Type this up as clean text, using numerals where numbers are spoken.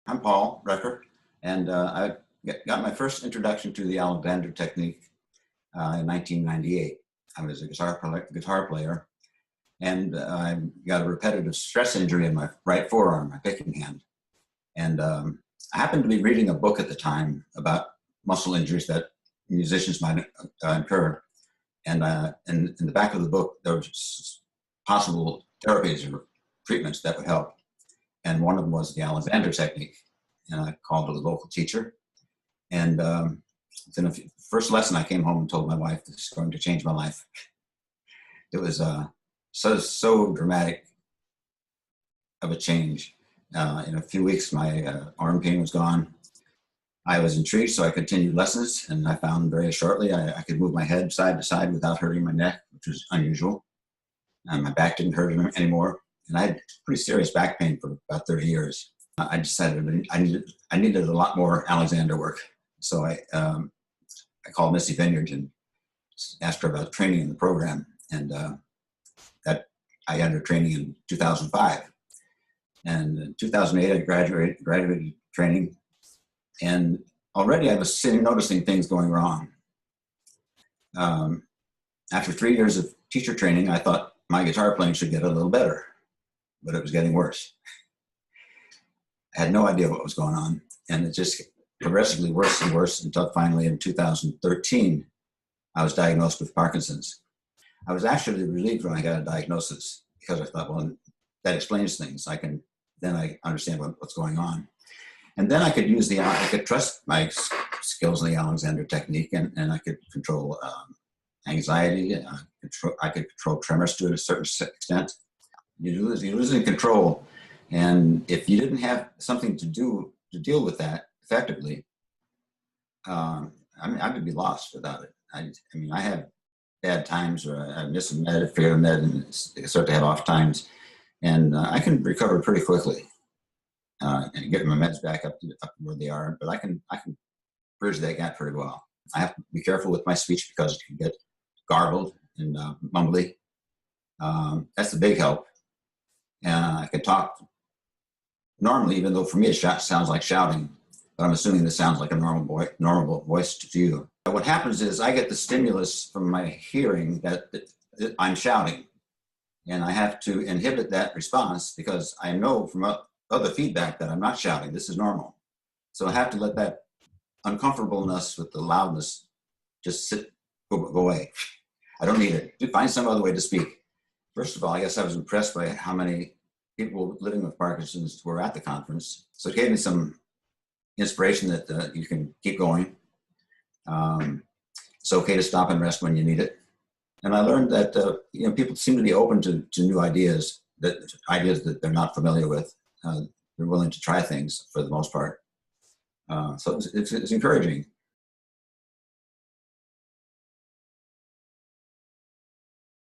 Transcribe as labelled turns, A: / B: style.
A: I'm Paul Recker, and I got my first introduction to the ALEXANDER technique in 1998. I was a guitar player, and I got a repetitive stress injury in my right forearm, my picking hand. And I happened to be reading a book at the time about muscle injuries that musicians might incur. And in the back of the book, there was possible therapies or treatments that would help. And one of them was the ALEXANDER technique. And I called to the local teacher. And then the first lesson, I came home and told my wife, this is going to change my life. It was so dramatic of a change. In a few weeks, my arm pain was gone. I was intrigued, so I continued lessons, and I found very shortly I could move my head side to side without hurting my neck, which was unusual. And my back didn't hurt anymore. And I had pretty serious back pain for about 30 years. I decided I needed a lot more ALEXANDER work. So I called Missy Vineyard and asked her about training in the program. And that I entered training in 2005. And in 2008, I graduated training. And already I was noticing things going wrong. After 3 years of teacher training, I thought my guitar playing should get a little better, but it was getting worse. I had no idea what was going on, and it just progressively worse and worse until finally in 2013, I was diagnosed with Parkinson's. I was actually relieved when I got a diagnosis because I thought, well, that explains things. Then I understand what's going on. And then I could trust my skills in the ALEXANDER technique, and I could control anxiety. I could control tremors to a certain extent. You're losing control. And if you didn't have something to do to deal with that effectively, I would be lost without it. I have bad times where I miss a med, fear a med, and start to have off times. And I can recover pretty quickly and get my meds back up where they are. But I can bridge that gap pretty well. I have to be careful with my speech because it can get garbled and mumbly. That's the big help. I can talk normally, even though for me it sounds like shouting. But I'm assuming this sounds like a normal voice to you. But what happens is I get the stimulus from my hearing that I'm shouting. And I have to inhibit that response because I know from other feedback that I'm not shouting. This is normal. So I have to let that uncomfortableness with the loudness just go away. I don't need it. Find some other way to speak. First of all, I guess I was impressed by how many people living with Parkinson's were at the conference. So it gave me some inspiration that you can keep going. It's okay to stop and rest when you need it. And I learned that people seem to be open to new ideas that they're not familiar with. They're willing to try things for the most part. So it's encouraging.